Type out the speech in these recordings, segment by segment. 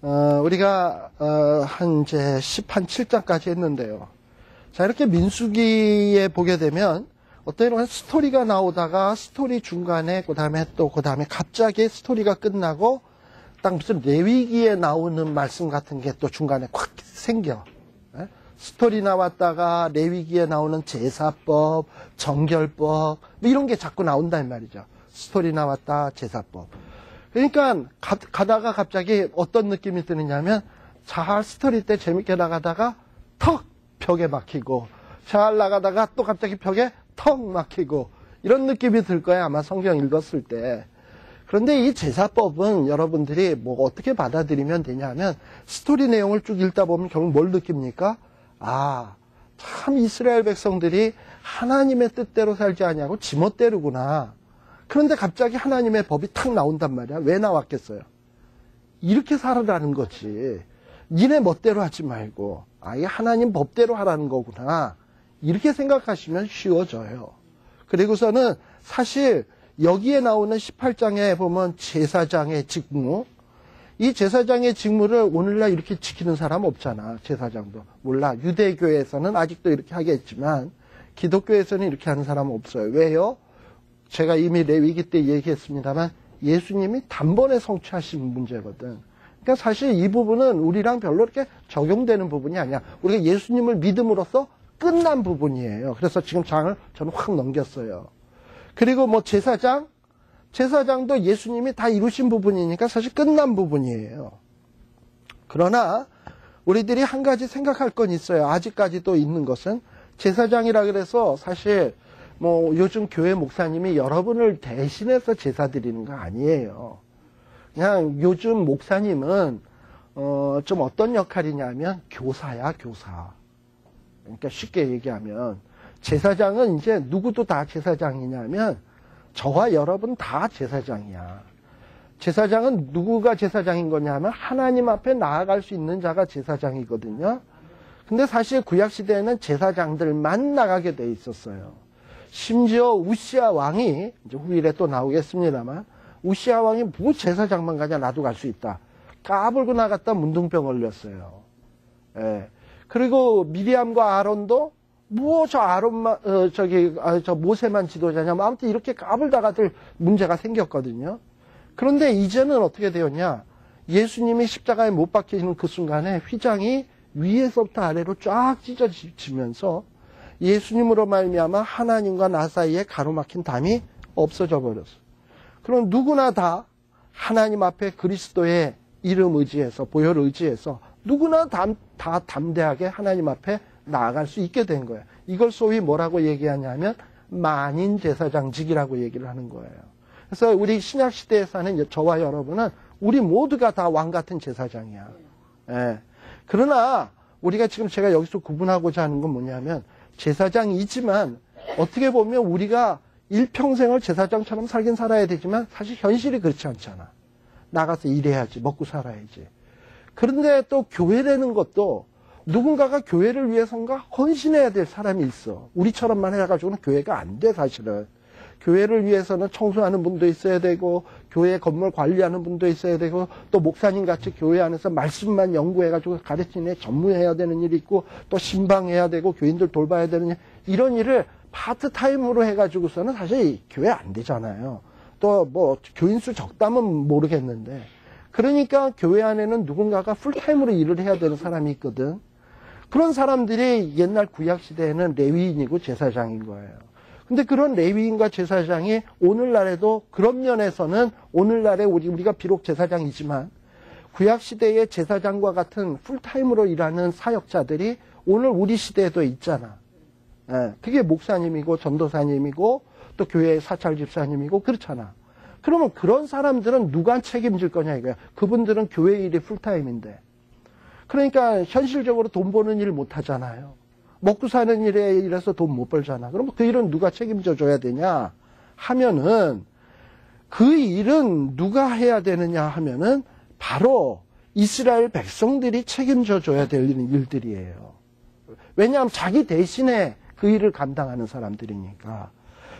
우리가 이제 7장까지 했는데요. 자, 이렇게 민수기에 보게 되면 어떤 이런 스토리가 나오다가 스토리 중간에 그 다음에 갑자기 스토리가 끝나고 딱 무슨 레위기에 나오는 말씀 같은 게 또 중간에 콱 생겨. 스토리 나왔다가 레위기에 나오는 제사법, 정결법 뭐 이런 게 자꾸 나온단 말이죠. 스토리 나왔다, 제사법. 그러니까 가다가 갑자기 어떤 느낌이 드느냐면 잘 스토리 때 재밌게 나가다가 턱 벽에 막히고 잘 나가다가 또 갑자기 벽에 턱 막히고 이런 느낌이 들 거예요. 아마 성경 읽었을 때. 그런데 이 제사법은 여러분들이 뭐 어떻게 받아들이면 되냐면 스토리 내용을 쭉 읽다 보면 결국 뭘 느낍니까? 아, 참 이스라엘 백성들이 하나님의 뜻대로 살지 아니하고 지멋대로구나. 그런데 갑자기 하나님의 법이 탁 나온단 말이야. 왜 나왔겠어요? 이렇게 살아라는 거지. 니네 멋대로 하지 말고 아예 하나님 법대로 하라는 거구나. 이렇게 생각하시면 쉬워져요. 그리고서는 사실 여기에 나오는 18장에 보면 제사장의 직무, 이 제사장의 직무를 오늘날 이렇게 지키는 사람 없잖아. 제사장도. 몰라. 유대교에서는 아직도 이렇게 하겠지만 기독교에서는 이렇게 하는 사람은 없어요. 왜요? 제가 이미 레위기 때 얘기했습니다만 예수님이 단번에 성취하신 문제거든. 그러니까 사실 이 부분은 우리랑 별로 이렇게 적용되는 부분이 아니야. 우리가 예수님을 믿음으로써 끝난 부분이에요. 그래서 지금 장을 저는 확 넘겼어요. 그리고 뭐 제사장도 예수님이 다 이루신 부분이니까 사실 끝난 부분이에요. 그러나 우리들이 한 가지 생각할 건 있어요. 아직까지도 있는 것은 제사장이라 그래서 사실 뭐 요즘 교회 목사님이 여러분을 대신해서 제사 드리는 거 아니에요. 그냥 요즘 목사님은 좀 어떤 역할이냐면 교사야, 교사. 그러니까 쉽게 얘기하면 제사장은 이제 누구도 다 제사장이냐면 저와 여러분 다 제사장이야. 제사장은 누구가 제사장인 거냐면 하나님 앞에 나아갈 수 있는 자가 제사장이거든요. 근데 사실 구약시대에는 제사장들만 나가게 돼 있었어요. 심지어 우시아 왕이, 이제 후일에 또 나오겠습니다만, 우시아 왕이 뭐 제사장만 가냐, 나도 갈 수 있다. 까불고 나갔다 문둥병 걸렸어요. 예. 그리고 미리암과 아론도 뭐 저 아론만 저 모세만 지도자냐, 뭐 아무튼 이렇게 까불다가들 문제가 생겼거든요. 그런데 이제는 어떻게 되었냐? 예수님이 십자가에 못 박히는 그 순간에 휘장이 위에서부터 아래로 쫙 찢어지면서 예수님으로 말미암아 하나님과 나 사이에 가로막힌 담이 없어져 버렸어. 그럼 누구나 다 하나님 앞에 그리스도의 이름 의지해서, 보혈 의지해서 누구나 다 담대하게 하나님 앞에 나아갈 수 있게 된 거예요. 이걸 소위 뭐라고 얘기하냐면 만인 제사장직이라고 얘기를 하는 거예요. 그래서 우리 신약시대에 사는 저와 여러분은 우리 모두가 다 왕 같은 제사장이야. 예. 그러나 우리가 지금 제가 여기서 구분하고자 하는 건 뭐냐면 제사장이지만 어떻게 보면 우리가 일평생을 제사장처럼 살긴 살아야 되지만 사실 현실이 그렇지 않잖아. 나가서 일해야지, 먹고 살아야지. 그런데 또 교회라는 것도 누군가가 교회를 위해서인가 헌신해야 될 사람이 있어. 우리처럼만 해가지고는 교회가 안 돼, 사실은. 교회를 위해서는 청소하는 분도 있어야 되고, 교회 건물 관리하는 분도 있어야 되고, 또 목사님 같이 교회 안에서 말씀만 연구해가지고 가르치는 전무해야 되는 일이 있고, 또 신방해야 되고, 교인들 돌봐야 되는 일, 이런 일을 파트타임으로 해가지고서는 사실 교회 안 되잖아요. 또 뭐 교인 수 적다면 모르겠는데. 그러니까 교회 안에는 누군가가 풀타임으로 일을 해야 되는 사람이 있거든. 그런 사람들이 옛날 구약시대에는 레위인이고 제사장인 거예요. 근데 그런 레위인과 제사장이 오늘날에도 그런 면에서는 오늘날에 우리가 비록 제사장이지만 구약시대의 제사장과 같은 풀타임으로 일하는 사역자들이 오늘 우리 시대에도 있잖아. 예, 그게 목사님이고 전도사님이고 또 교회 사찰 집사님이고 그렇잖아. 그러면 그런 사람들은 누가 책임질 거냐 이거야. 그분들은 교회 일이 풀타임인데. 그러니까 현실적으로 돈 버는 일 못 하잖아요. 먹고 사는 일에 일해서 돈 못 벌잖아. 그러면 그 일은 누가 책임져 줘야 되냐 하면은 그 일은 누가 해야 되느냐 하면은 바로 이스라엘 백성들이 책임져 줘야 될 일들이에요. 왜냐하면 자기 대신에 그 일을 감당하는 사람들이니까.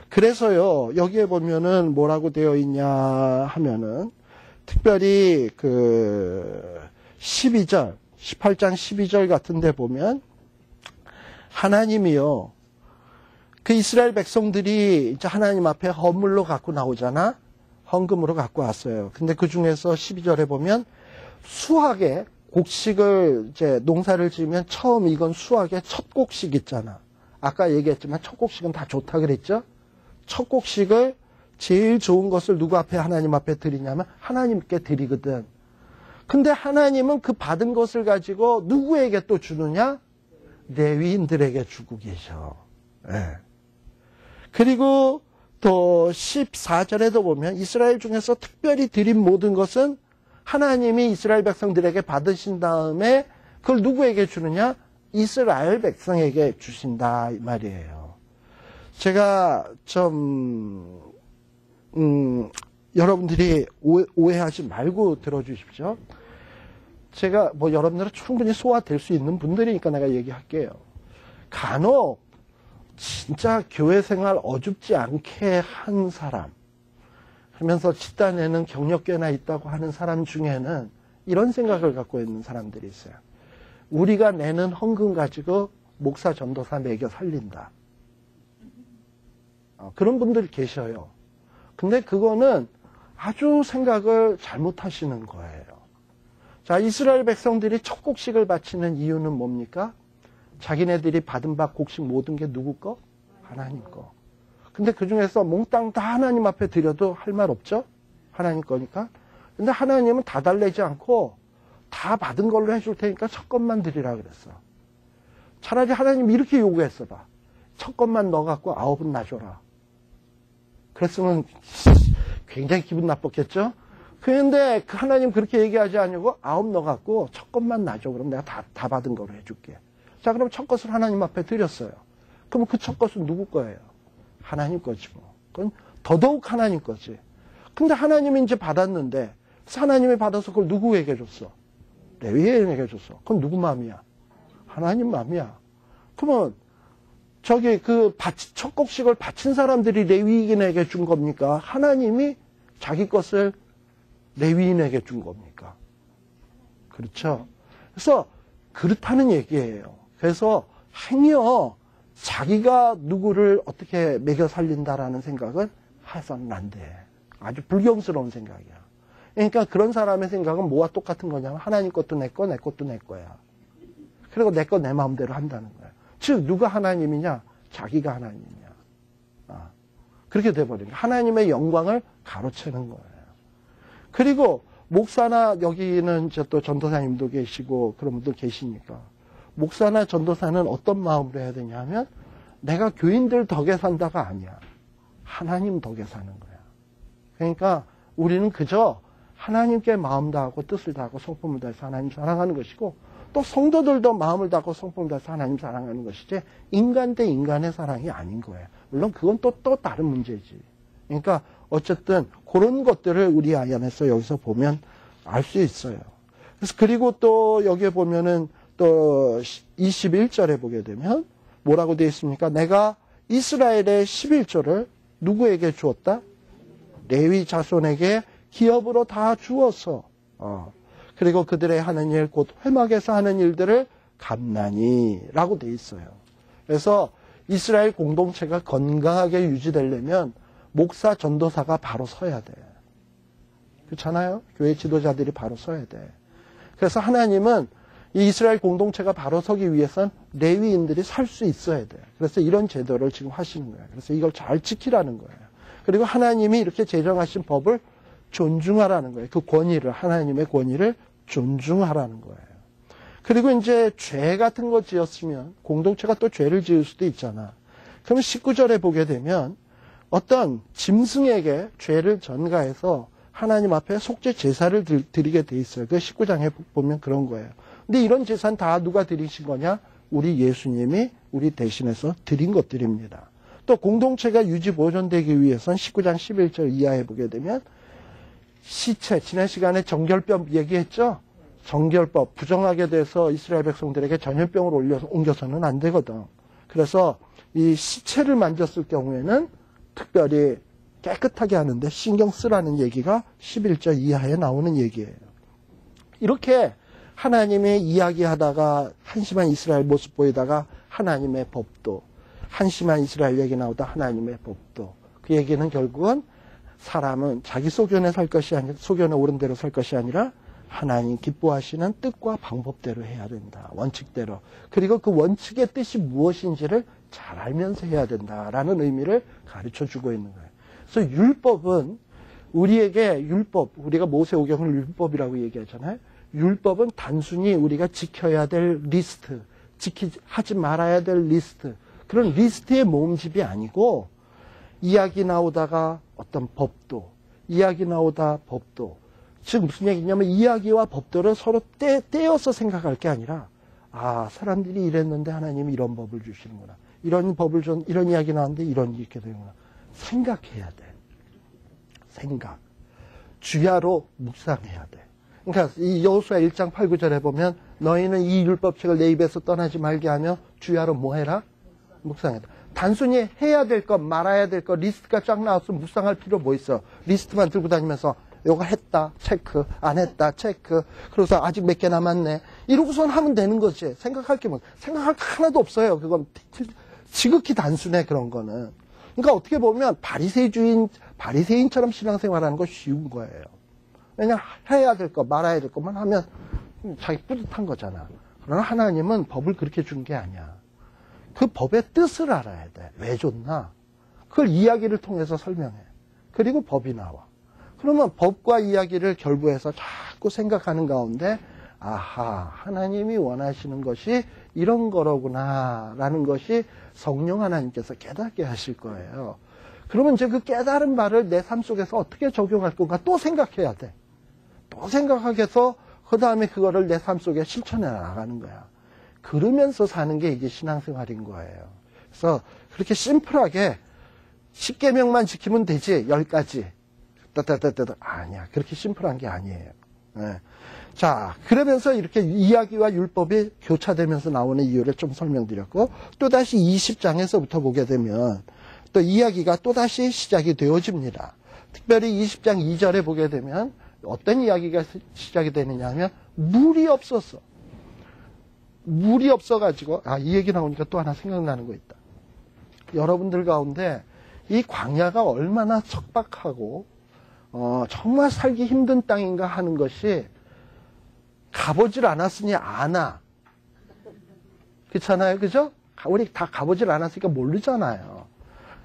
그래서요, 여기에 보면은 뭐라고 되어 있냐 하면은, 특별히 12절, 18장 12절 같은 데 보면 하나님이요. 그 이스라엘 백성들이 이제 하나님 앞에 헌물로 갖고 나오잖아. 헌금으로 갖고 왔어요. 근데 그 중에서 12절에 보면 수확에 곡식을 이제 농사를 지으면 처음 익은 수확의 첫 곡식 있잖아. 아까 얘기했지만 첫 곡식은 다 좋다 그랬죠? 첫 곡식을 제일 좋은 것을 누구 앞에 하나님 앞에 드리냐면 하나님께 드리거든. 근데 하나님은 그 받은 것을 가지고 누구에게 또 주느냐? 레위인들에게 주고 계셔. 네. 그리고 또 14절에도 보면 이스라엘 중에서 특별히 드린 모든 것은 하나님이 이스라엘 백성들에게 받으신 다음에 그걸 누구에게 주느냐? 이스라엘 백성에게 주신다 이 말이에요. 제가 좀 여러분들이 오해하지 말고 들어주십시오. 제가 여러분들은 충분히 소화될 수 있는 분들이니까 내가 얘기할게요. 간혹 진짜 교회 생활 어줍지 않게 한 사람, 그러면서 집단에는 경력계나 있다고 하는 사람 중에는 이런 생각을 갖고 있는 사람들이 있어요. 우리가 내는 헌금 가지고 목사 전도사 매겨 살린다. 그런 분들이 계셔요. 근데 그거는 아주 생각을 잘못하시는 거예요. 자, 이스라엘 백성들이 첫 곡식을 바치는 이유는 뭡니까? 자기네들이 받은 바 곡식 모든 게 누구 거? 하나님 거. 근데 그 중에서 몽땅 다 하나님 앞에 드려도 할 말 없죠? 하나님 거니까. 근데 하나님은 다 달래지 않고 다 받은 걸로 해줄 테니까 첫 것만 드리라 그랬어. 차라리 하나님이 이렇게 요구했어 봐. 첫 것만 넣어갖고 9은 놔줘라. 그랬으면 굉장히 기분 나빴겠죠? 그런데 하나님 그렇게 얘기하지 않고 9 넣어갖고 첫 것만 놔줘. 그럼 내가 다 받은 걸로 해줄게. 자, 그럼 첫 것을 하나님 앞에 드렸어요. 그럼 그 첫 것은 누구 거예요? 하나님 거지 뭐. 그건 더더욱 하나님 거지. 근데 하나님이 이제 받았는데 하나님이 받아서 그걸 누구에게 줬어? 레위인에게 줬어. 그건 누구 마음이야? 하나님 마음이야. 그러면 저기 첫 곡식을 바친 사람들이 레위인에게 준 겁니까? 하나님이 자기 것을 레위인에게 준 겁니까? 그렇죠? 그래서 그렇다는 얘기예요. 그래서 행여 자기가 누구를 어떻게 매겨 살린다라는 생각은 해서는 안 돼. 아주 불경스러운 생각이야. 그러니까 그런 사람의 생각은 뭐와 똑같은 거냐면 하나님 것도 내 거, 내 것도 내 거야. 그리고 내 거 내 마음대로 한다는 거야. 즉 누가 하나님이냐? 자기가 하나님이냐. 그렇게 돼버리니까 하나님의 영광을 가로채는 거예요. 그리고 목사나 여기는 이제 또 전도사님도 계시고 그런 분도 계시니까 목사나 전도사는 어떤 마음으로 해야 되냐 하면 내가 교인들 덕에 산다가 아니야. 하나님 덕에 사는 거야. 그러니까 우리는 그저 하나님께 마음 다하고 뜻을 다하고 성품을 다해서 하나님 사랑하는 것이고 또 성도들도 마음을 다하고 성품을 다해서 하나님 사랑하는 것이지 인간 대 인간의 사랑이 아닌 거예요. 물론 그건 또 다른 문제지. 그러니까 어쨌든 그런 것들을 우리 안에서 여기서 보면 알 수 있어요. 그래서 그리고 또 여기에 보면은 또 21절에 보게 되면 뭐라고 되어 있습니까? 내가 이스라엘의 11조를 누구에게 주었다? 레위 자손에게 기업으로 다 주어서 그리고 그들의 하는 일 곧 회막에서 하는 일들을 갚나니라고 되어 있어요. 그래서 이스라엘 공동체가 건강하게 유지되려면 목사 전도사가 바로 서야 돼. 그렇잖아요? 교회 지도자들이 바로 서야 돼. 그래서 하나님은 이 이스라엘 공동체가 바로 서기 위해선 레위인들이 살 수 있어야 돼. 그래서 이런 제도를 지금 하시는 거예요. 그래서 이걸 잘 지키라는 거예요. 그리고 하나님이 이렇게 제정하신 법을 존중하라는 거예요. 그 권위를, 하나님의 권위를 존중하라는 거예요. 그리고 이제 죄 같은 거 지었으면 공동체가 또 죄를 지을 수도 있잖아. 그러면 19절에 보게 되면 어떤 짐승에게 죄를 전가해서 하나님 앞에 속죄 제사를 드리게 돼 있어요. 그 19장에 보면 그런 거예요. 근데 이런 제사는 다 누가 드리신 거냐? 우리 예수님이 우리 대신해서 드린 것들입니다. 또 공동체가 유지 보존되기 위해서는 19장 11절 이하에 보게 되면 시체, 지난 시간에 정결법 얘기했죠? 정결법, 부정하게 돼서 이스라엘 백성들에게 전염병을 옮겨서는 안 되거든. 그래서 이 시체를 만졌을 경우에는 특별히 깨끗하게 하는데 신경 쓰라는 얘기가 11절 이하에 나오는 얘기예요. 이렇게 하나님의 이야기하다가 한심한 이스라엘 모습 보이다가 하나님의 법도, 한심한 이스라엘 얘기 나오다 하나님의 법도. 그 얘기는 결국은 사람은 자기 소견에 살 것이 아니라, 소견에 옳은 대로 살 것이 아니라 하나님 기뻐하시는 뜻과 방법대로 해야 된다. 원칙대로. 그리고 그 원칙의 뜻이 무엇인지를 잘 알면서 해야 된다라는 의미를 가르쳐 주고 있는 거예요. 그래서 율법은 우리에게 우리가 모세오경을 율법이라고 얘기하잖아요. 율법은 단순히 우리가 지켜야 될 리스트, 하지 말아야 될 리스트, 그런 리스트의 모음집이 아니고, 이야기 나오다가 어떤 법도, 이야기 나오다 법도. 즉 무슨 얘기냐면 이야기와 법도를 서로 떼어서 생각할 게 아니라, 사람들이 이랬는데 하나님이 이런 법을 주시는구나. 이런 이야기 나왔는데 이렇게 되는구나. 생각해야 돼. 생각. 주야로 묵상해야 돼. 그러니까 이 여호수아 1장 8, 9절에 보면 너희는 이 율법책을 내 입에서 떠나지 말게 하며 주야로 뭐 해라? 묵상해라. 단순히 해야 될 것, 말아야 될 것, 리스트가 쫙 나왔으면 묵상할 필요 뭐 있어? 리스트만 들고 다니면서 요거 했다, 체크, 안 했다, 체크. 그래서 아직 몇 개 남았네. 이러고선 하면 되는 거지. 생각할 게 뭐, 생각할 거 하나도 없어요. 그건 지극히 단순해, 그런 거는. 그러니까 어떻게 보면 바리새인처럼 신앙생활하는 거 쉬운 거예요. 왜냐, 해야 될 것, 말아야 될 것만 하면 자기 뿌듯한 거잖아. 그러나 하나님은 법을 그렇게 준 게 아니야. 그 법의 뜻을 알아야 돼. 왜 줬나? 그걸 이야기를 통해서 설명해. 그리고 법이 나와. 그러면 법과 이야기를 결부해서 자꾸 생각하는 가운데, 하나님이 원하시는 것이 이런 거로구나, 라는 것이 성령 하나님께서 깨닫게 하실 거예요. 그러면 이제 그 깨달은 바를 내 삶 속에서 어떻게 적용할 건가 또 생각해야 돼. 또 생각하게 해서 그 다음에 그거를 내 삶 속에 실천해 나가는 거야. 그러면서 사는 게 이게 신앙생활인 거예요. 그래서 그렇게 심플하게 10계명만 지키면 되지, 10가지. 아니야. 그렇게 심플한 게 아니에요. 네. 자, 그러면서 이렇게 이야기와 율법이 교차되면서 나오는 이유를 좀 설명드렸고, 또다시 20장에서부터 보게 되면 또 이야기가 또다시 시작이 되어집니다. 특별히 20장 2절에 보게 되면 어떤 이야기가 시작이 되느냐 하면 물이 없었어. 물이 없어가지고, 이 얘기 나오니까 또 하나 생각나는 거 있다. 여러분들 가운데 이 광야가 얼마나 척박하고 정말 살기 힘든 땅인가 하는 것이 가보질 않았으니 아나. 그렇잖아요. 그죠? 우리 다 가보질 않았으니까 모르잖아요.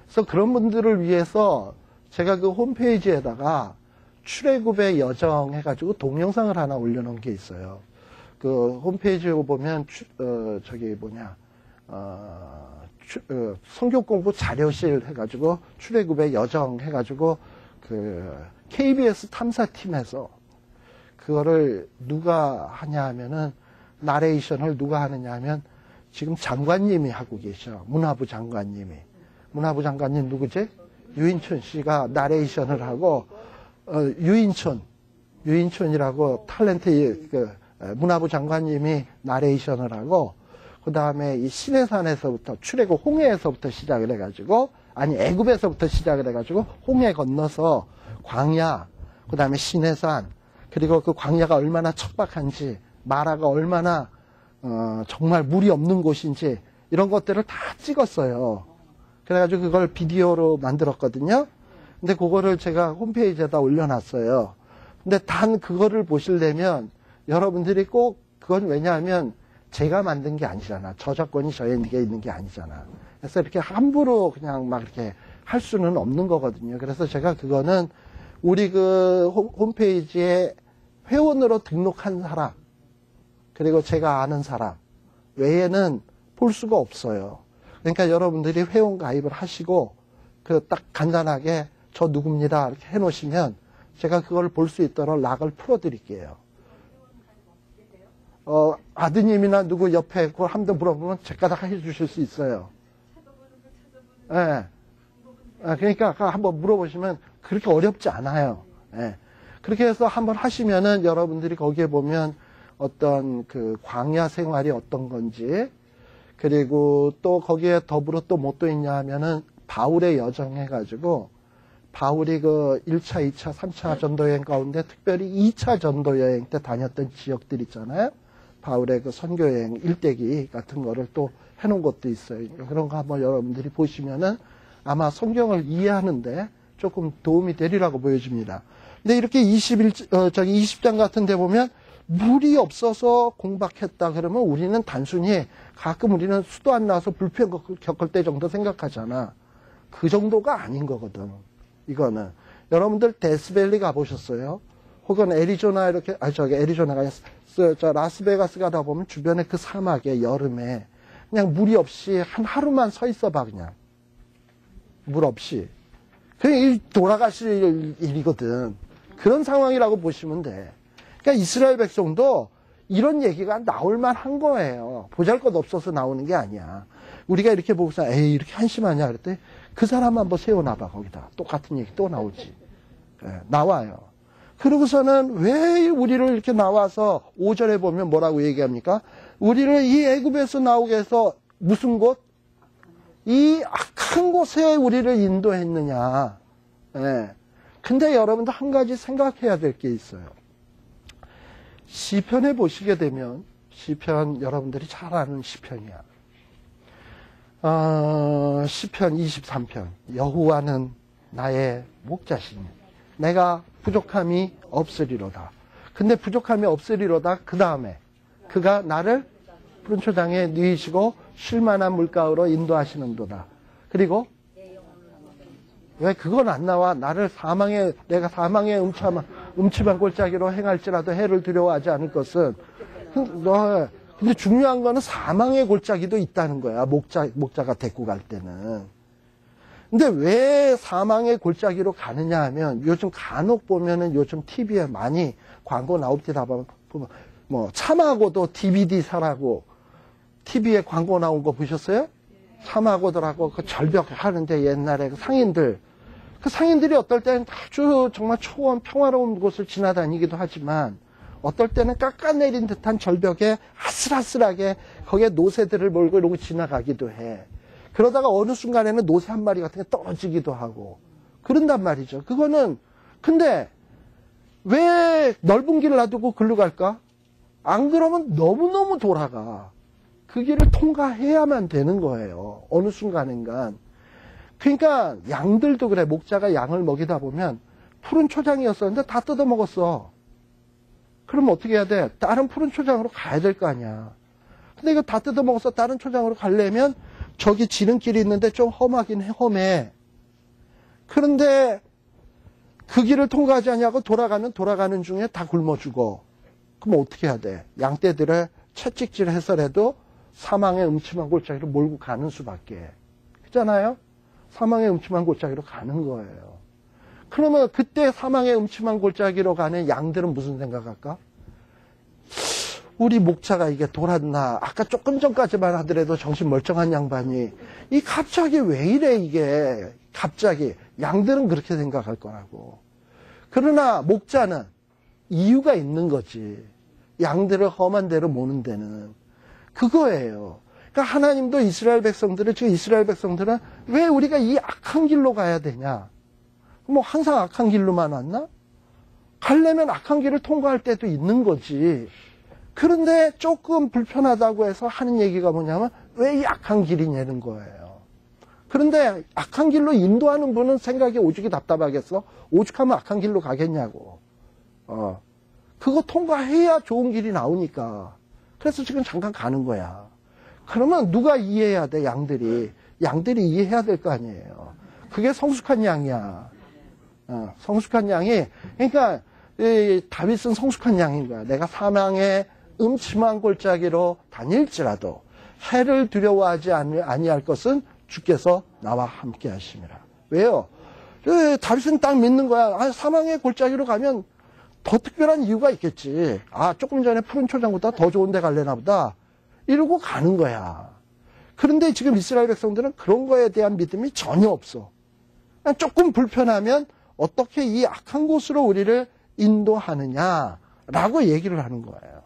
그래서 그런 분들을 위해서 제가 그 홈페이지에다가 출애굽의 여정 해가지고 동영상을 하나 올려놓은 게 있어요. 그 홈페이지에 보면 성경 공부 자료실 해가지고 출애굽의 여정 해가지고 그 KBS 탐사팀에서 그거를 누가 하냐 하면은 나레이션을 누가 하느냐 하면 지금 장관님이 하고 계셔. 문화부 장관님 누구지? 유인촌 씨가 나레이션을 하고 유인촌이라고 탤런트 문화부 장관님이 나레이션을 하고, 그 다음에 이 시내산에서부터 출애굽 홍해에서부터 시작을 해가지고, 애굽에서부터 시작을 해가지고 홍해 건너서 광야, 그 다음에 시내산, 그리고 그 광야가 얼마나 척박한지, 마라가 얼마나 정말 물이 없는 곳인지 이런 것들을 다 찍었어요. 그래가지고 그걸 비디오로 만들었거든요. 근데 그거를 제가 홈페이지에다 올려놨어요. 근데 단 그거를 보시려면 여러분들이 꼭, 그건 왜냐하면 제가 만든 게 아니잖아. 저작권이 저에게 있는 게 아니잖아. 그래서 이렇게 함부로 그냥 막 이렇게 할 수는 없는 거거든요. 그래서 제가 그거는 우리 그 홈페이지에 회원으로 등록한 사람, 그리고 제가 아는 사람 외에는 볼 수가 없어요. 그러니까 여러분들이 회원 가입을 하시고, 그 딱 간단하게 저 누굽니다 이렇게 해놓으시면 제가 그걸 볼 수 있도록 락을 풀어드릴게요. 아드님이나 누구 옆에 그걸 한번 물어보면 제가 다 해주실 수 있어요. 예. 그러니까 한번 물어보시면 그렇게 어렵지 않아요. 예. 그렇게 해서 한번 하시면은 여러분들이 거기에 보면 어떤 그 광야 생활이 어떤 건지, 그리고 또 거기에 더불어 또 뭐 또 있냐 하면은 바울의 여정 해가지고, 바울이 그 1차, 2차, 3차 전도여행 가운데 특별히 2차 전도여행 때 다녔던 지역들 있잖아요. 바울의 그 선교여행 일대기 같은 거를 또 해놓은 것도 있어요. 그런 거 한번 여러분들이 보시면은 아마 성경을 이해하는데 조금 도움이 되리라고 보여집니다. 근데 이렇게 20장 같은 데 보면 물이 없어서 공박했다 그러면 우리는 단순히 가끔 우리는 수도 안 나와서 불편 겪을 때 정도 생각하잖아. 그 정도가 아닌 거거든. 이거는. 여러분들 데스밸리 가보셨어요? 혹은 애리조나 이렇게, 애리조나가 라스베가스 가다 보면 주변에 그 사막에 여름에 그냥 물이 없이 한 하루만 서 있어 봐, 그냥. 물 없이. 그냥 돌아가실 일이거든. 그런 상황이라고 보시면 돼. 그러니까 이스라엘 백성도 이런 얘기가 나올 만한 거예요. 보잘것 없어서 나오는 게 아니야. 우리가 이렇게 보고서 에이 이렇게 한심하냐 그랬더니 그 사람 한번 세워놔봐 거기다. 똑같은 얘기 또 나오지. 나와요. 그러고서는 왜 우리를 이렇게 나와서 5절에 보면 뭐라고 얘기합니까? 우리를 이 애굽에서 나오게 해서 무슨 곳? 이 악한 곳에 우리를 인도했느냐. 근데 여러분도 한 가지 생각해야 될 게 있어요. 시편에 보시게 되면 시편 여러분들이 잘 아는 시편이야. 시편 23편 여호와는 나의 목자시니 내가 부족함이 없으리로다. 근데 부족함이 없으리로다 그 다음에 그가 나를 푸른 초장에 누이시고 쉴만한 물가로 인도하시는도다. 그리고 왜 그건 안 나와? 내가 사망의 음침한 골짜기로 행할지라도 해를 두려워하지 않을 것은. 근데 중요한 거는 사망의 골짜기도 있다는 거야. 목자가 데리고 갈 때는. 근데 왜 사망의 골짜기로 가느냐 하면 요즘 간혹 보면은 요즘 TV에 많이 광고 나올 때 다 보면 뭐 참하고도 DVD 사라고 TV에 광고 나온 거 보셨어요? 참하고들하고 그 절벽 하는데 옛날에 그 상인들이 어떨 때는 아주 정말 초원 평화로운 곳을 지나다니기도 하지만 어떨 때는 깎아내린 듯한 절벽에 아슬아슬하게 거기에 노새들을 몰고 이러고 지나가기도 해. 그러다가 어느 순간에는 노새 한 마리 같은 게 떨어지기도 하고 그런단 말이죠. 근데 왜 넓은 길을 놔두고 글로 갈까? 안 그러면 너무너무 돌아가. 그 길을 통과해야만 되는 거예요. 어느 순간인간. 그러니까 양들도 그래. 목자가 양을 먹이다 보면 푸른 초장이었었는데 다 뜯어먹었어. 그럼 어떻게 해야 돼? 다른 푸른 초장으로 가야 될 거 아니야. 근데 이거 다 뜯어먹어서 다른 초장으로 가려면 저기 지름길이 있는데 좀 험하긴 험해. 그런데 그 길을 통과하지 않냐고 돌아가는 중에 다 굶어 죽어. 그럼 어떻게 해야 돼? 양떼들을 채찍질 해서라도 사망의 음침한 골짜기로 몰고 가는 수밖에. 그렇잖아요? 사망의 음침한 골짜기로 가는 거예요. 그러면 그때 사망의 음침한 골짜기로 가는 양들은 무슨 생각할까? 우리 목자가 이게 돌았나? 아까 조금 전까지만 하더라도 정신 멀쩡한 양반이 이 갑자기 왜 이래 이게 갑자기. 양들은 그렇게 생각할 거라고. 그러나 목자는 이유가 있는 거지. 양들을 험한 데로 모는 데는 그거예요. 그러니까 하나님도 이스라엘 백성들은 왜 우리가 이 악한 길로 가야 되냐? 뭐 항상 악한 길로만 왔나? 가려면 악한 길을 통과할 때도 있는 거지. 그런데 조금 불편하다고 해서 하는 얘기가 뭐냐면 왜 이 악한 길이냐는 거예요. 그런데 악한 길로 인도하는 분은 생각이 오죽이 답답하겠어? 오죽하면 악한 길로 가겠냐고. 그거 통과해야 좋은 길이 나오니까. 그래서 지금 잠깐 가는 거야. 그러면 누가 이해해야 돼? 양들이 이해해야 될 거 아니에요. 그게 성숙한 양이야. 성숙한 양이, 그러니까 다윗은 성숙한 양인 거야. 내가 사망의 음침한 골짜기로 다닐지라도 해를 두려워하지 아니할 것은 주께서 나와 함께 하심이라. 왜요? 다윗은 딱 믿는 거야. 사망의 골짜기로 가면 더 특별한 이유가 있겠지. 조금 전에 푸른 초장보다 더 좋은 데 갈래나 보다. 이러고 가는 거야. 그런데 지금 이스라엘 백성들은 그런 거에 대한 믿음이 전혀 없어. 조금 불편하면 어떻게 이 악한 곳으로 우리를 인도하느냐라고 얘기를 하는 거예요.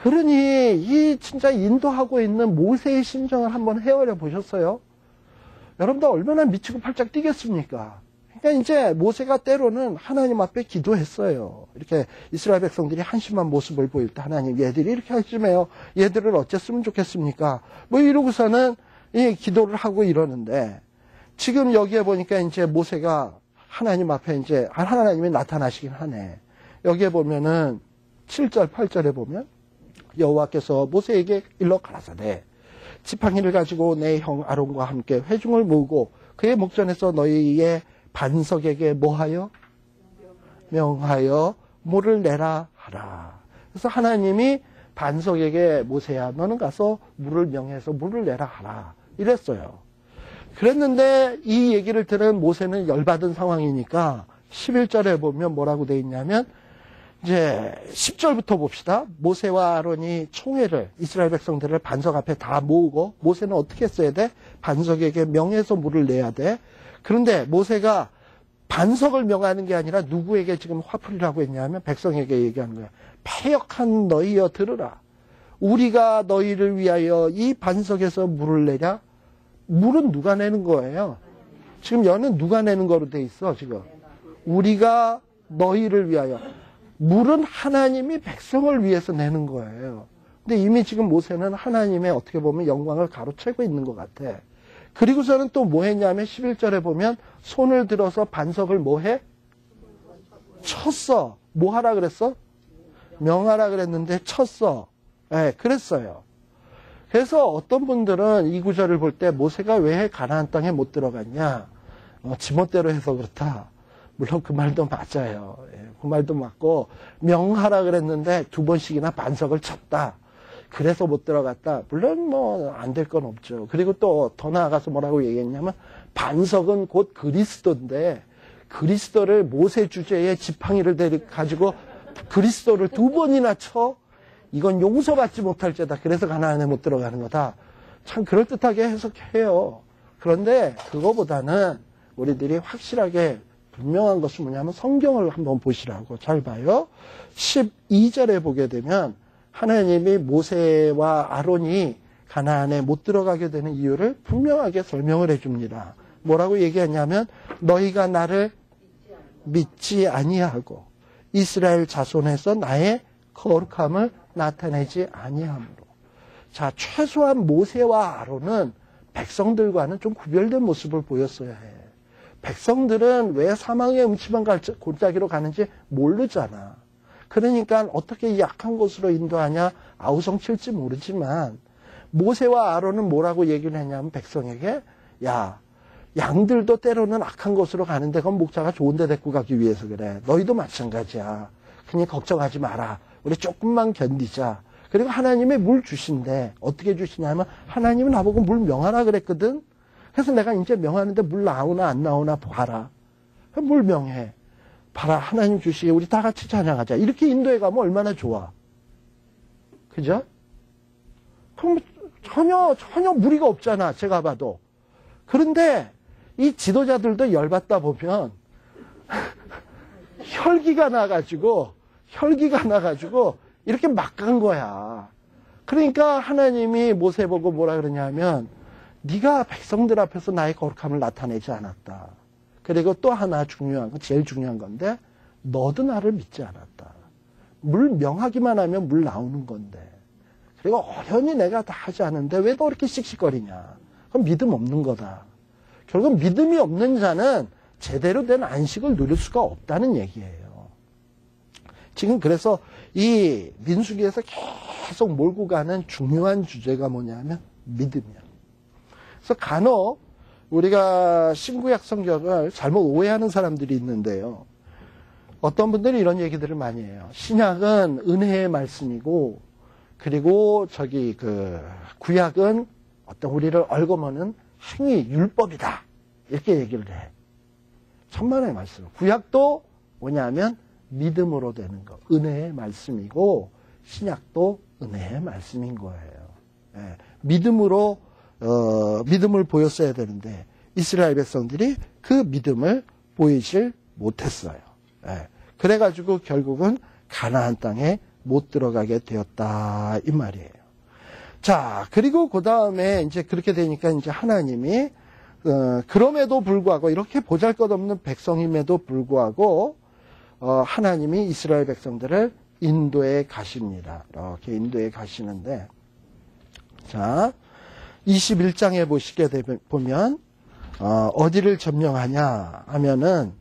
그러니 이 진짜 인도하고 있는 모세의 심정을 한번 헤아려 보셨어요? 여러분들 얼마나 미치고 팔짝 뛰겠습니까? 그러니까 이제 모세가 때로는 하나님 앞에 기도했어요. 이렇게 이스라엘 백성들이 한심한 모습을 보일 때 하나님 얘들이 이렇게 하시네요. 얘들을 어쨌으면 좋겠습니까? 뭐 이러고서는 이 기도를 하고 이러는데 지금 여기에 보니까 이제 모세가 하나님 앞에 이제 하나님이 나타나시긴 하네. 여기에 보면은 7절, 8절에 보면 여호와께서 모세에게 일러 가라사대 지팡이를 가지고 내 형 아론과 함께 회중을 모으고 그의 목전에서 너희의 반석에게 뭐하여? 명하여 물을 내라 하라. 그래서 하나님이 반석에게 모세야 너는 가서 물을 명해서 물을 내라 하라. 이랬어요. 그랬는데 이 얘기를 들은 모세는 열받은 상황이니까 11절에 보면 뭐라고 돼 있냐면 이제 10절부터 봅시다. 모세와 아론이 총회를 이스라엘 백성들을 반석 앞에 다 모으고 모세는 어떻게 했어야 돼? 반석에게 명해서 물을 내야 돼. 그런데 모세가 반석을 명하는 게 아니라 누구에게 지금 화풀이라고 했냐면 백성에게 얘기하는 거야. 패역한 너희여 들으라. 우리가 너희를 위하여 이 반석에서 물을 내랴? 물은 누가 내는 거예요? 지금 여는 누가 내는 거로 돼 있어 지금. 우리가 너희를 위하여. 물은 하나님이 백성을 위해서 내는 거예요. 근데 이미 지금 모세는 하나님의 어떻게 보면 영광을 가로채고 있는 것 같아. 그리고서는 또 뭐 했냐면 11절에 보면 손을 들어서 반석을 뭐 해? 쳤어. 뭐 하라 그랬어? 명하라 그랬는데 쳤어. 네, 그랬어요. 그래서 어떤 분들은 이 구절을 볼 때 모세가 왜 가나안 땅에 못 들어갔냐? 지멋대로 해서 그렇다. 물론 그 말도 맞아요. 그 말도 맞고 명하라 그랬는데 2번씩이나 반석을 쳤다. 그래서 못 들어갔다. 물론 뭐 안 될 건 없죠. 그리고 또 더 나아가서 뭐라고 얘기했냐면 반석은 곧 그리스도인데 그리스도를 모세 주제에 지팡이를 가지고 그리스도를 2번이나 쳐? 이건 용서받지 못할 죄다. 그래서 가나안에 못 들어가는 거다. 참 그럴듯하게 해석해요. 그런데 그거보다는 우리들이 확실하게 분명한 것은 뭐냐면 성경을 한번 보시라고. 잘 봐요. 12절에 보게 되면 하나님이 모세와 아론이 가나안에 못 들어가게 되는 이유를 분명하게 설명을 해줍니다. 뭐라고 얘기하냐면 너희가 나를 믿지 아니하고 이스라엘 자손에서 나의 거룩함을 나타내지 아니하므로. 자, 최소한 모세와 아론은 백성들과는 좀 구별된 모습을 보였어야 해. 백성들은 왜 사망의 음침한 골짜기로 가는지 모르잖아. 그러니까 어떻게 약한 곳으로 인도하냐 아우성칠지 모르지만 모세와 아론은 뭐라고 얘기를 했냐면 백성에게 야 양들도 때로는 악한 곳으로 가는데 그건 목자가 좋은 데 데리고 가기 위해서 그래. 너희도 마찬가지야. 그냥 걱정하지 마라. 우리 조금만 견디자. 그리고 하나님이 물 주신대. 어떻게 주시냐면 하나님은 나보고 물 명하라 그랬거든. 그래서 내가 이제 명하는데 물 나오나 안 나오나 봐라. 물 명해. 봐라. 하나님 주시게 우리 다 같이 찬양하자. 이렇게 인도에 가면 얼마나 좋아. 그죠? 그럼 전혀 무리가 없잖아. 제가 봐도. 그런데 이 지도자들도 열받다 보면 혈기가 나가지고 이렇게 막 간 거야. 그러니까 하나님이 모세 보고 뭐라 그러냐면 네가 백성들 앞에서 나의 거룩함을 나타내지 않았다. 그리고 또 하나 제일 중요한 건데 너도 나를 믿지 않았다. 물 명하기만 하면 물 나오는 건데. 그리고 어련히 내가 다 하지 않은데 왜 너 이렇게 씩씩거리냐. 그럼 믿음 없는 거다. 결국 믿음이 없는 자는 제대로 된 안식을 누릴 수가 없다는 얘기예요. 지금 그래서 이 민수기에서 계속 몰고 가는 중요한 주제가 뭐냐면 믿음이야. 그래서 간혹 우리가 신구약 성경을 잘못 오해하는 사람들이 있는데요. 어떤 분들이 이런 얘기들을 많이 해요. 신약은 은혜의 말씀이고 그리고 구약은 어떤 우리를 얽어머는 행위, 율법이다. 이렇게 얘기를 해. 천만의 말씀. 구약도 뭐냐면 믿음으로 되는 거. 은혜의 말씀이고 신약도 은혜의 말씀인 거예요. 예. 믿음을 보였어야 되는데 이스라엘 백성들이 그 믿음을 보이질 못했어요. 예. 그래가지고 결국은 가나안 땅에 못 들어가게 되었다 이 말이에요. 자, 그리고 그 다음에 이제 그렇게 되니까 이제 하나님이 그럼에도 불구하고 이렇게 보잘것없는 백성임에도 불구하고 하나님이 이스라엘 백성들을 인도에 가십니다. 이렇게 인도에 가시는데, 자 21장에 보시게 보면 어디를 점령하냐 하면은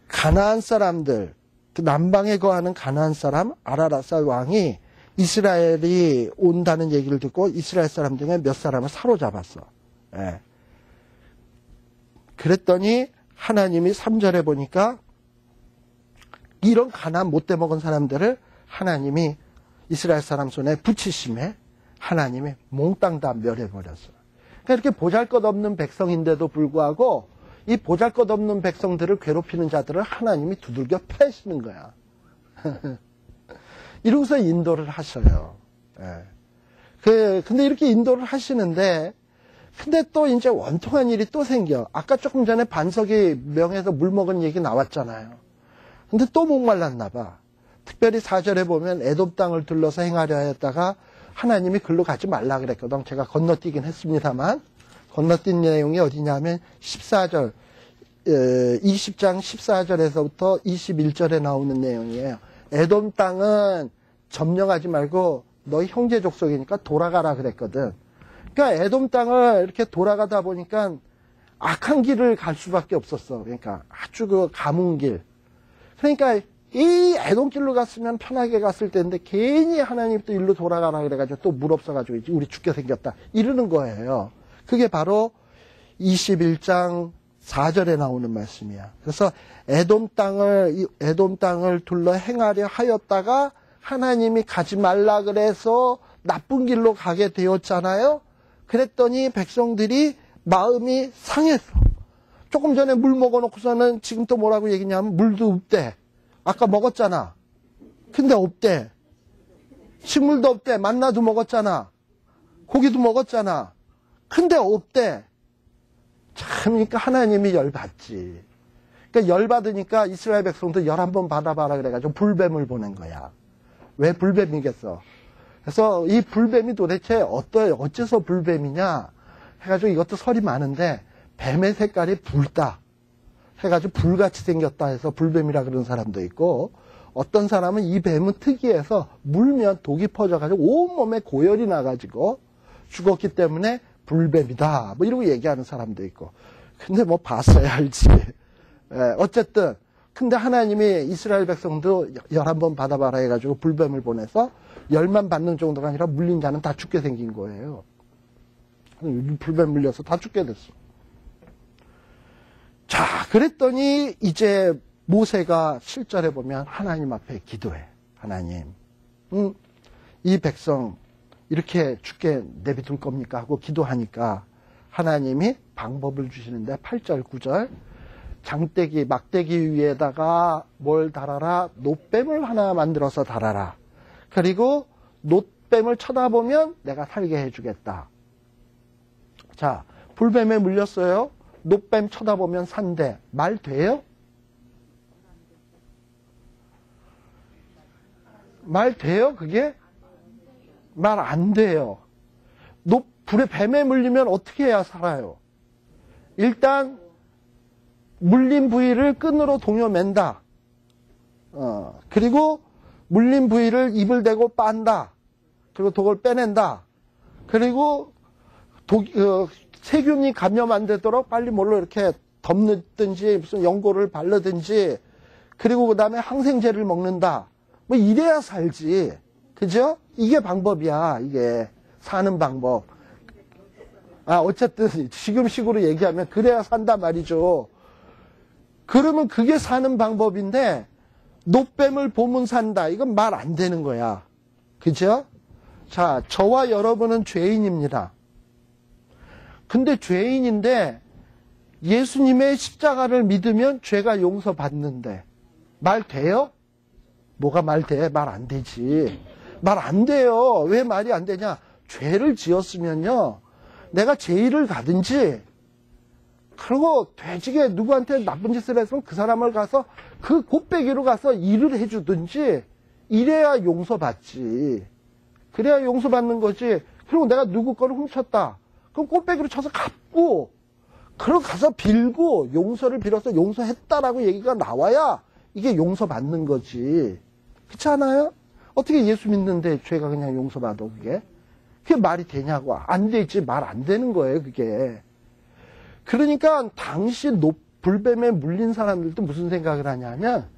가나안 사람들, 그 남방에 거하는 가나안 사람 아라라살 왕이 이스라엘이 온다는 얘기를 듣고 이스라엘 사람 중에 몇 사람을 사로잡았어. 예. 그랬더니 하나님이 3절에 보니까 이런 가나안 못돼 먹은 사람들을 하나님이 이스라엘 사람 손에 붙이심에 하나님이 몽땅 다 멸해버렸어요. 그러니까 이렇게 보잘것없는 백성인데도 불구하고 이 보잘것없는 백성들을 괴롭히는 자들을 하나님이 두들겨 패시는 거야. 이러고서 인도를 하셔요. 예. 근데 이렇게 인도를 하시는데, 근데 또 이제 원통한 일이 또 생겨. 아까 조금 전에 반석이 명에서 물 먹은 얘기 나왔잖아요. 근데 또 목말랐나 봐. 특별히 4절에 보면 에돔 땅을 둘러서 행하려 하였다가 하나님이 글로 가지 말라 그랬거든. 제가 건너뛰긴 했습니다만, 건너뛴 내용이 어디냐면 14절, 20장 14절에서부터 21절에 나오는 내용이에요. 에돔 땅은 점령하지 말고 너희 형제 족속이니까 돌아가라 그랬거든. 그러니까 에돔 땅을 이렇게 돌아가다 보니까 악한 길을 갈 수밖에 없었어. 그러니까 아주 그 가문 길. 그러니까 이 에돔 길로 갔으면 편하게 갔을 텐데 괜히 하나님 또 일로 돌아가라 그래가지고 또 물 없어가지고 우리 죽게 생겼다 이러는 거예요. 그게 바로 21장 4절에 나오는 말씀이야. 그래서 에돔 땅을 둘러 행하려 하였다가 하나님이 가지 말라 그래서 나쁜 길로 가게 되었잖아요. 그랬더니 백성들이 마음이 상했어. 조금 전에 물 먹어놓고서는 지금 또 뭐라고 얘기냐면 물도 없대. 아까 먹었잖아. 근데 없대. 식물도 없대. 만나도 먹었잖아. 고기도 먹었잖아. 근데 없대. 참, 그러니까 하나님이 열받지. 그러니까 열받으니까 이스라엘 백성도 11번 받아봐라 그래가지고 불뱀을 보낸 거야. 왜 불뱀이겠어? 그래서 이 불뱀이 도대체 어째서 불뱀이냐 해가지고 이것도 설이 많은데 뱀의 색깔이 붉다 해가지고 불같이 생겼다 해서 불뱀이라 그러는 사람도 있고, 어떤 사람은 이 뱀은 특이해서 물면 독이 퍼져가지고 온몸에 고열이 나가지고 죽었기 때문에 불뱀이다 뭐 이러고 얘기하는 사람도 있고. 근데 뭐 봤어야 알지. 어쨌든 근데 하나님이 이스라엘 백성도 11번 받아봐라 해가지고 불뱀을 보내서 열만 받는 정도가 아니라 물린 자는 다 죽게 생긴 거예요. 불뱀 물려서 다 죽게 됐어. 자, 그랬더니 이제 모세가 7절에 보면 하나님 앞에 기도해. 하나님, 이 백성 이렇게 죽게 내비둘 겁니까? 하고 기도하니까 하나님이 방법을 주시는데 8절, 9절 막대기 위에다가 뭘 달아라? 놋뱀을 하나 만들어서 달아라. 그리고 놋뱀을 쳐다보면 내가 살게 해주겠다. 자, 불뱀에 물렸어요. 놋뱀 쳐다보면 산대. 말 돼요? 말 돼요? 그게? 말 안 돼요. 불에 뱀에 물리면 어떻게 해야 살아요? 일단 물린 부위를 끈으로 동여맨다. 그리고 물린 부위를 입을 대고 빤다. 그리고 독을 빼낸다. 그리고 세균이 감염 안 되도록 빨리 뭘로 이렇게 덮는든지 무슨 연고를 바르든지, 그리고 그 다음에 항생제를 먹는다. 뭐 이래야 살지. 그죠? 이게 방법이야. 이게 사는 방법. 어쨌든 지금식으로 얘기하면 그래야 산다 말이죠. 그러면 그게 사는 방법인데 놋뱀을 보면 산다. 이건 말 안 되는 거야. 그죠? 자, 저와 여러분은 죄인입니다. 근데 죄인인데 예수님의 십자가를 믿으면 죄가 용서받는데 말 돼요? 뭐가 말 돼? 말 안 되지. 말 안 돼요. 왜 말이 안 되냐? 죄를 지었으면요, 내가 제의를 가든지, 그리고 되지게 누구한테 나쁜 짓을 했으면 그 사람을 가서 그 곱빼기로 가서 일을 해주든지, 이래야 용서받지. 그래야 용서받는 거지. 그리고 내가 누구 거를 훔쳤다. 그럼 꽃배기로 쳐서 갚고, 그러고 가서 빌고 용서를 빌어서 용서했다라고 얘기가 나와야 이게 용서받는 거지. 그렇지 않아요? 어떻게 예수 믿는데 죄가 그냥 용서받아, 그게? 그게 말이 되냐고. 안 되지. 말 안 되는 거예요, 그게. 그러니까 당시 불뱀에 물린 사람들도 무슨 생각을 하냐면,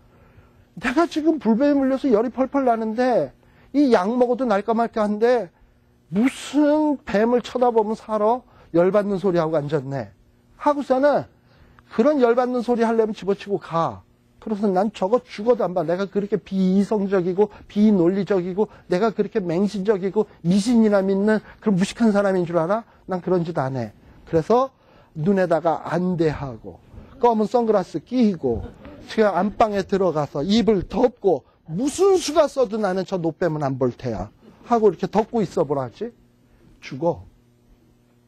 내가 지금 불뱀에 물려서 열이 펄펄 나는데 이 약 먹어도 날까 말까 한데 무슨 뱀을 쳐다보면 살아? 열받는 소리 하고 앉았네. 하고서는 그런 열받는 소리 하려면 집어치고 가. 그래서 난 저거 죽어도 안 봐. 내가 그렇게 비이성적이고 비논리적이고 내가 그렇게 맹신적이고 미신이나 믿는 그런 무식한 사람인 줄 알아? 난 그런 짓 안 해. 그래서 눈에다가 안대하고 검은 선글라스 끼고 그냥 안방에 들어가서 입을 덮고 무슨 수가 써도 나는 저 노뱀은 안 볼 테야 하고 이렇게 덮고 있어 보라지. 죽어.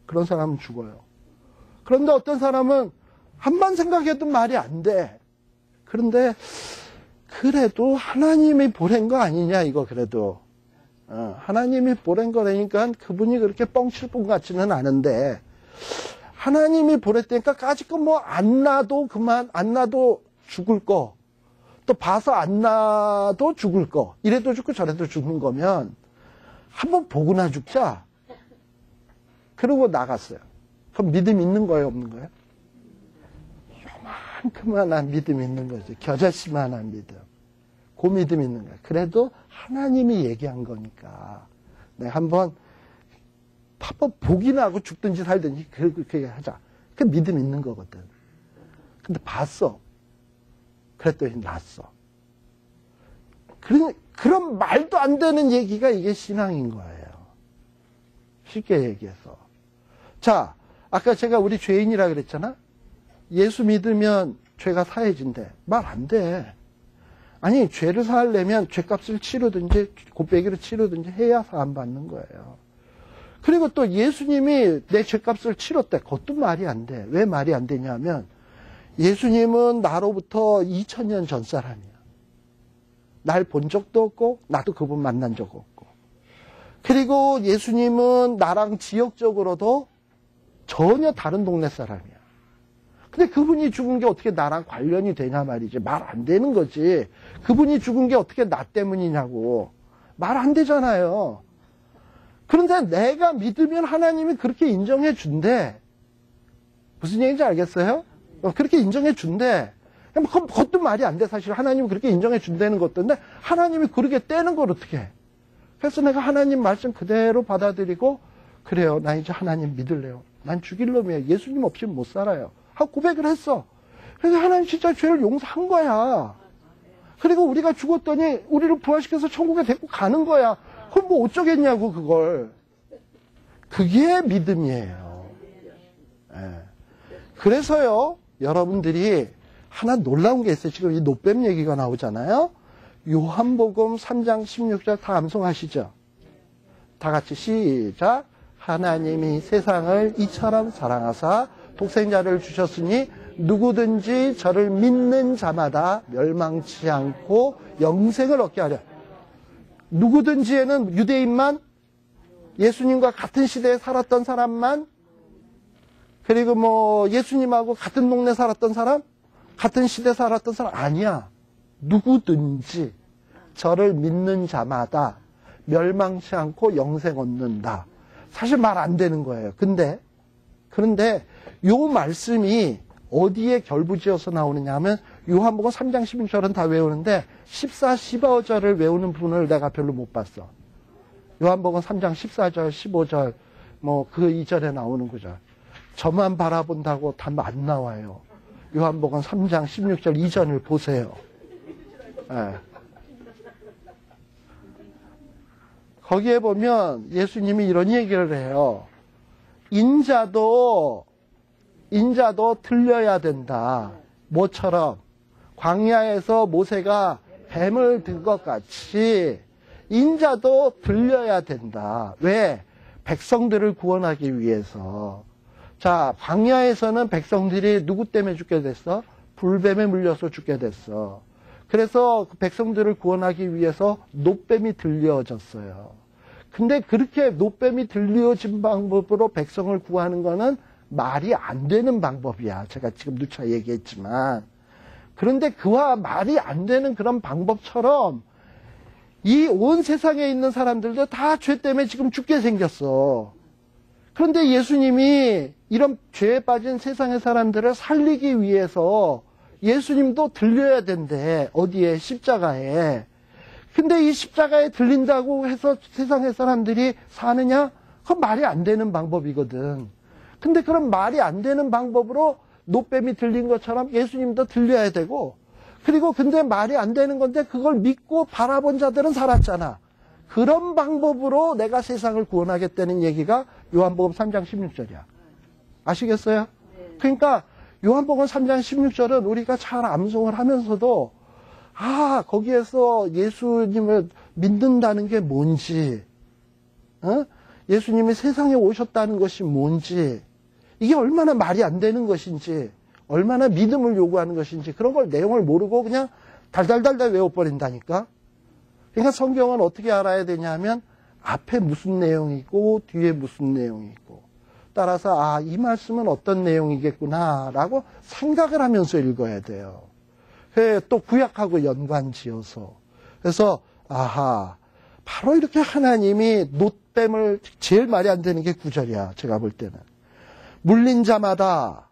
그런 사람은 죽어요. 그런데 어떤 사람은 한번 생각해도 말이 안 돼. 그런데 그래도 하나님이 보낸 거 아니냐 이거 그래도. 하나님이 보낸 거라니까 그분이 그렇게 뻥칠 분 같지는 않은데 하나님이 보냈다니까 까짓 거 뭐 안 놔도 그만 안 놔도 죽을 거. 또 봐서 안 놔도 죽을 거. 이래도 죽고 저래도 죽는 거면 한번 보고나 죽자. 그러고 나갔어요. 그럼 믿음 있는 거예요, 없는 거예요? 요만큼만한 믿음 있는 거죠. 겨자씨만한 믿음. 그 믿음 있는 거예요. 그래도 하나님이 얘기한 거니까. 내가 한번 보기나 하고 죽든지 살든지 그렇게 하자. 그 믿음 있는 거거든. 근데 봤어. 그랬더니 났어. 그런 말도 안 되는 얘기가 이게 신앙인 거예요. 쉽게 얘기해서. 자, 아까 제가 우리 죄인이라 그랬잖아? 예수 믿으면 죄가 사해진대. 말 안 돼. 아니, 죄를 사하려면 죄값을 치르든지, 곱빼기로 치르든지 해야 사함받는 거예요. 그리고 또 예수님이 내 죄값을 치렀대. 그것도 말이 안 돼. 왜 말이 안 되냐면, 예수님은 나로부터 2000년 전 사람이야. 날 본 적도 없고, 나도 그분 만난 적 없고. 그리고 예수님은 나랑 지역적으로도 전혀 다른 동네 사람이야. 근데 그분이 죽은 게 어떻게 나랑 관련이 되냐 말이지. 말 안 되는 거지. 그분이 죽은 게 어떻게 나 때문이냐고. 말 안 되잖아요. 그런데 내가 믿으면 하나님이 그렇게 인정해 준대. 무슨 얘기인지 알겠어요? 그렇게 인정해 준대. 그것도 말이 안 돼. 사실 하나님이 그렇게 인정해 준다는 것도. 근데 하나님이 그렇게 떼는 걸 어떻게 해? 그래서 내가 하나님 말씀 그대로 받아들이고 그래요. 나 이제 하나님 믿을래요. 난 죽일 놈이에요. 예수님 없이 못 살아요. 하고 고백을 했어. 그래서 하나님 진짜 죄를 용서한 거야. 그리고 우리가 죽었더니 우리를 부활시켜서 천국에 데리고 가는 거야. 그럼 뭐 어쩌겠냐고 그걸. 그게 믿음이에요. 네. 그래서요. 여러분들이 하나 놀라운 게 있어요. 지금 이 노뱀 얘기가 나오잖아요. 요한복음 3장 16절 다 암송하시죠? 다 같이 시작. 하나님이 세상을 이처럼 사랑하사 독생자를 주셨으니 누구든지 저를 믿는 자마다 멸망치 않고 영생을 얻게 하려. 누구든지에는 유대인만, 예수님과 같은 시대에 살았던 사람만, 그리고 뭐 예수님하고 같은 동네 살았던 사람, 같은 시대 살았던 사람 아니야. 누구든지 저를 믿는 자마다 멸망치 않고 영생 얻는다. 사실 말 안 되는 거예요. 그런데 요 말씀이 어디에 결부지어서 나오느냐 하면 요한복음 3장 16절은 다 외우는데 14, 15절을 외우는 분을 내가 별로 못 봤어. 요한복음 3장 14절, 15절 뭐 그 이절에 나오는 구절. 저만 바라본다고 다 안 나와요. 요한복음 3장 16절 이전을 보세요. 네. 거기에 보면 예수님이 이런 얘기를 해요. 인자도 들려야 된다. 뭐처럼 광야에서 모세가 뱀을 든 것 같이 인자도 들려야 된다. 왜? 백성들을 구원하기 위해서. 자, 광야에서는 백성들이 누구 때문에 죽게 됐어? 불뱀에 물려서 죽게 됐어. 그래서 그 백성들을 구원하기 위해서 노뱀이 들려졌어요. 근데 그렇게 노뱀이 들려진 방법으로 백성을 구하는 거는 말이 안 되는 방법이야. 제가 지금 누차 얘기했지만. 그런데 그와 말이 안 되는 그런 방법처럼 이 온 세상에 있는 사람들도 다 죄 때문에 지금 죽게 생겼어. 그런데 예수님이 이런 죄에 빠진 세상의 사람들을 살리기 위해서 예수님도 들려야 된대. 어디에? 십자가에. 근데 이 십자가에 들린다고 해서 세상의 사람들이 사느냐? 그건 말이 안 되는 방법이거든. 근데 그런 말이 안 되는 방법으로 노뱀이 들린 것처럼 예수님도 들려야 되고, 그리고 근데 말이 안 되는 건데 그걸 믿고 바라본 자들은 살았잖아. 그런 방법으로 내가 세상을 구원하겠다는 얘기가 요한복음 3장 16절이야. 아시겠어요? 그러니까 요한복음 3장 16절은 우리가 잘 암송을 하면서도 거기에서 예수님을 믿는다는 게 뭔지, 예수님이 세상에 오셨다는 것이 뭔지, 이게 얼마나 말이 안 되는 것인지, 얼마나 믿음을 요구하는 것인지, 그런 걸 내용을 모르고 그냥 달달달달 외워버린다니까. 그러니까 성경은 어떻게 알아야 되냐면 앞에 무슨 내용이 있고 뒤에 무슨 내용이 있고, 따라서 이 말씀은 어떤 내용이겠구나라고 생각을 하면서 읽어야 돼요. 또 구약하고 연관지어서. 그래서 바로 이렇게 하나님이 노뱀을, 제일 말이 안 되는 게 9절이야. 제가 볼 때는. 물린 자마다,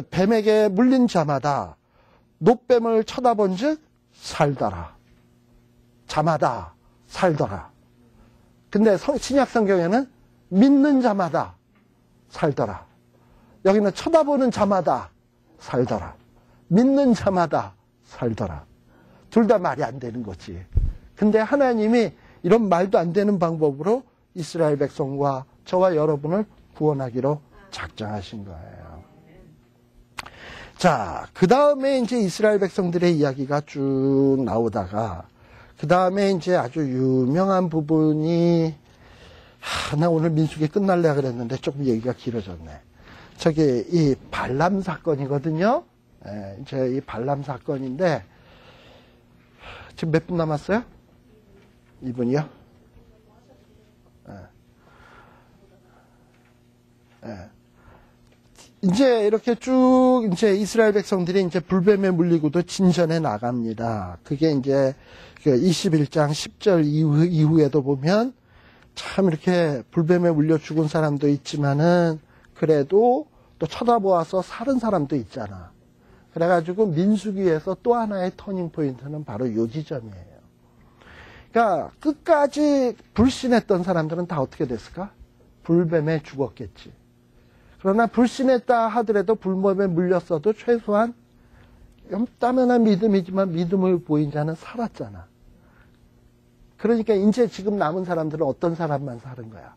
뱀에게 물린 자마다 노뱀을 쳐다본 즉 살더라. 자마다 살더라. 근데 신약 성경에는 믿는 자마다 살더라. 여기는 쳐다보는 자마다 살더라. 믿는 자마다 살더라. 둘 다 말이 안 되는 거지. 근데 하나님이 이런 말도 안 되는 방법으로 이스라엘 백성과 저와 여러분을 구원하기로 작정하신 거예요. 자, 그 다음에 이제 이스라엘 백성들의 이야기가 쭉 나오다가, 그 다음에 이제 아주 유명한 부분이, 나 오늘 민수기 끝날래 그랬는데 조금 얘기가 길어졌네. 저기, 이 발람 사건이거든요. 이제 이 발람 사건인데, 지금 몇 분 남았어요? 2분이요? 이제 이렇게 쭉 이제 이스라엘 백성들이 이제 불뱀에 물리고도 진전해 나갑니다. 그게 이제 21장 10절 이후에도 보면 참 이렇게 불뱀에 물려 죽은 사람도 있지만은 그래도 또 쳐다보아서 살은 사람도 있잖아. 그래가지고 민수기에서 또 하나의 터닝 포인트는 바로 요 지점이에요. 그러니까 끝까지 불신했던 사람들은 다 어떻게 됐을까? 불뱀에 죽었겠지. 그러나 불신했다 하더라도 불뱀에 물렸어도 최소한 땀연한 믿음이지만 믿음을 보인 자는 살았잖아. 그러니까 이제 지금 남은 사람들은 어떤 사람만 사는 거야?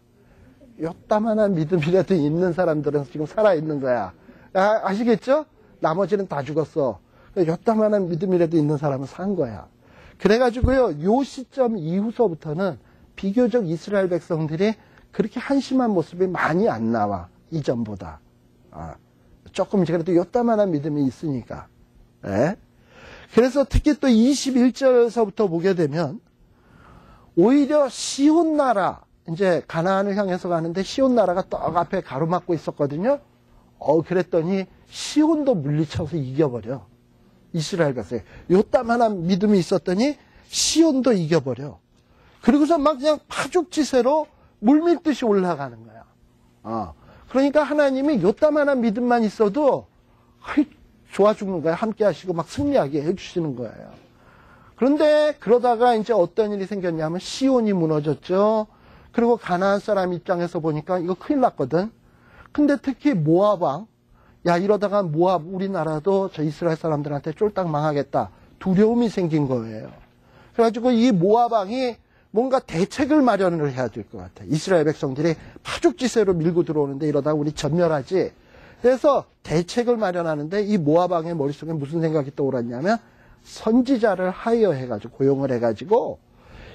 요따만한 믿음이라도 있는 사람들은 지금 살아있는 거야. 아시겠죠? 나머지는 다 죽었어. 요따만한 믿음이라도 있는 사람은 산 거야. 그래가지고요, 요 시점 이후서부터는 비교적 이스라엘 백성들이 그렇게 한심한 모습이 많이 안 나와. 이전보다. 조금 그래도 요따만한 믿음이 있으니까. 예? 그래서 특히 또 21절에서부터 보게 되면 오히려 시온 나라, 이제 가나안을 향해서 가는데 시온 나라가 떡 앞에 가로막고 있었거든요. 그랬더니 시온도 물리쳐서 이겨버려. 이스라엘 백성. 요따만한 믿음이 있었더니 시온도 이겨버려. 그리고서 막 그냥 파죽지세로 물밀듯이 올라가는 거야. 그러니까 하나님이 요따만한 믿음만 있어도 좋아 죽는 거야. 함께 하시고 막 승리하게 해주시는 거예요. 그런데 그러다가 이제 어떤 일이 생겼냐면 시온이 무너졌죠. 그리고 가나안 사람 입장에서 보니까 이거 큰일 났거든. 근데 특히 모압 왕, 이러다가 모압 우리나라도 저 이스라엘 사람들한테 쫄딱 망하겠다. 두려움이 생긴 거예요. 그래가지고 이 모압 왕이 뭔가 대책을 마련을 해야 될 것 같아. 이스라엘 백성들이 파죽지세로 밀고 들어오는데 이러다가 우리 전멸하지. 그래서 대책을 마련하는데 이 모압 왕의 머릿속에 무슨 생각이 떠올랐냐면 선지자를 하이어해가지고 고용을 해가지고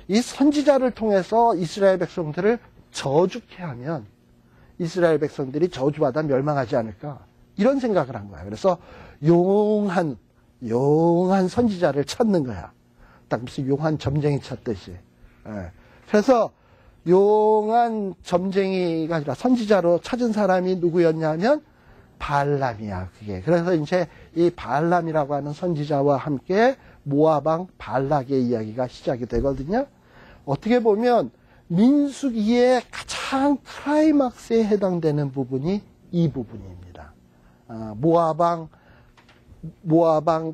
이 선지자를 통해서 이스라엘 백성들을 저주케 하면 이스라엘 백성들이 저주받아 멸망하지 않을까. 이런 생각을 한 거야. 그래서 용한 선지자를 찾는 거야. 딱 무슨 용한 점쟁이 찾듯이. 그래서 용한 점쟁이가 아니라 선지자로 찾은 사람이 누구였냐면 발람이야, 그게. 그래서 이제 이 발람이라고 하는 선지자와 함께 모압왕 발락의 이야기가 시작이 되거든요. 어떻게 보면 민수기의 가장 클라이막스에 해당되는 부분이 이 부분입니다. 모압왕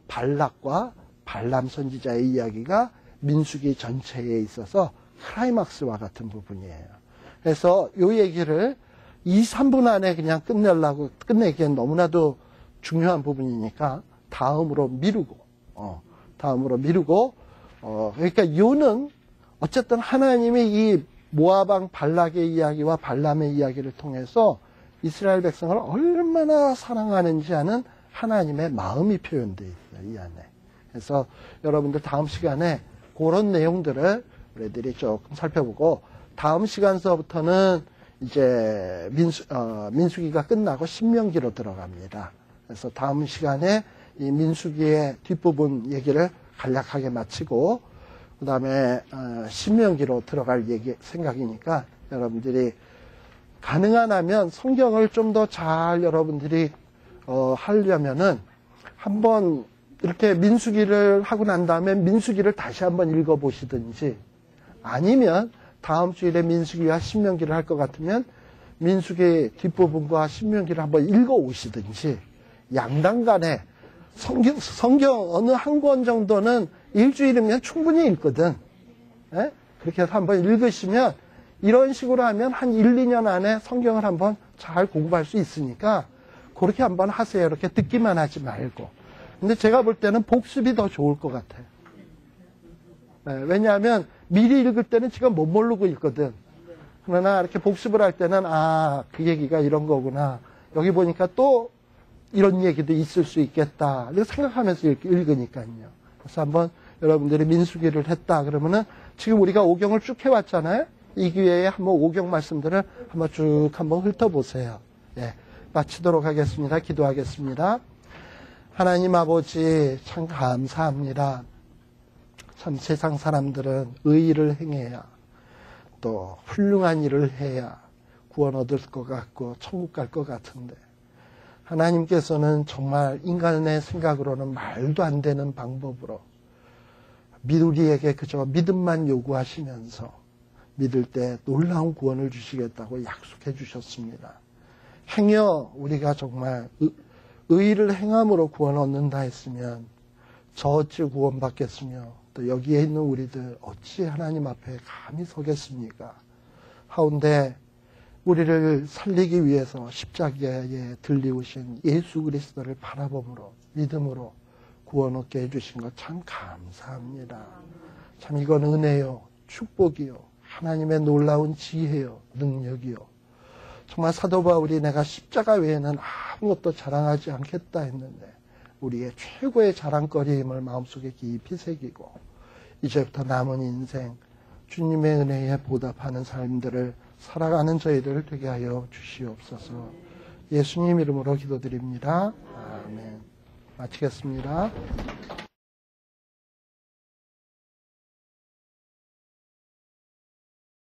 발락과 발람 선지자의 이야기가 민수기 전체에 있어서 클라이막스와 같은 부분이에요. 그래서 이 얘기를 2, 3분 안에 그냥 끝내기엔 너무나도 중요한 부분이니까 다음으로 미루고, 그러니까 요는 어쨌든 하나님이 이 모압왕 발락의 이야기와 발람의 이야기를 통해서 이스라엘 백성을 얼마나 사랑하는지 하는 하나님의 마음이 표현되어 있어요, 이 안에. 그래서 여러분들 다음 시간에 그런 내용들을 우리들이 조금 살펴보고, 다음 시간서부터는 이제 민수기가 끝나고 신명기로 들어갑니다. 그래서 다음 시간에 이 민수기의 뒷부분 얘기를 간략하게 마치고, 그 다음에 신명기로 들어갈 생각이니까 여러분들이 가능한 하면 성경을 좀 더 잘 여러분들이 하려면은 한번 이렇게 민수기를 하고 난 다음에 민수기를 다시 한번 읽어보시든지, 아니면 다음 주일에 민수기와 신명기를 할 것 같으면 민수기 뒷부분과 신명기를 한번 읽어오시든지, 양당 간에 성경 어느 한 권 정도는 일주일이면 충분히 읽거든. 예? 그렇게 해서 한번 읽으시면, 이런 식으로 하면 한 1, 2년 안에 성경을 한번 잘 공부할 수 있으니까 그렇게 한번 하세요. 이렇게 듣기만 하지 말고. 근데 제가 볼 때는 복습이 더 좋을 것 같아요. 예, 왜냐하면 미리 읽을 때는 지금 못 모르고 읽거든. 그러나 이렇게 복습을 할 때는 그 얘기가 이런 거구나. 여기 보니까 또 이런 얘기도 있을 수 있겠다. 이렇게 생각하면서 읽으니까요. 그래서 한번 여러분들이 민수기를 했다 그러면은, 지금 우리가 오경을 쭉 해왔잖아요. 이 기회에 한번 오경 말씀들을 한번 쭉 한번 훑어보세요. 예, 마치도록 하겠습니다. 기도하겠습니다. 하나님 아버지, 참 감사합니다. 참 세상 사람들은 의의를 행해야, 또 훌륭한 일을 해야 구원 얻을 것 같고 천국 갈 것 같은데, 하나님께서는 정말 인간의 생각으로는 말도 안 되는 방법으로 우리에게 그저 믿음만 요구하시면서 믿을 때 놀라운 구원을 주시겠다고 약속해 주셨습니다. 행여 우리가 정말 의의를 행함으로 구원 얻는다 했으면 저 어찌 구원받겠으며, 또 여기에 있는 우리들 어찌 하나님 앞에 감히 서겠습니까? 하운데 우리를 살리기 위해서 십자가에 들리우신 예수 그리스도를 바라봄으로, 믿음으로 구원 얻게 해주신 것 참 감사합니다. 참 이건 은혜요, 축복이요, 하나님의 놀라운 지혜요, 능력이요. 정말 사도 바울이 내가 십자가 외에는 아무것도 자랑하지 않겠다 했는데, 우리의 최고의 자랑거리임을 마음속에 깊이 새기고, 이제부터 남은 인생 주님의 은혜에 보답하는 삶들을 살아가는 저희들 되게 하여 주시옵소서. 예수님 이름으로 기도드립니다. 아멘. 마치겠습니다.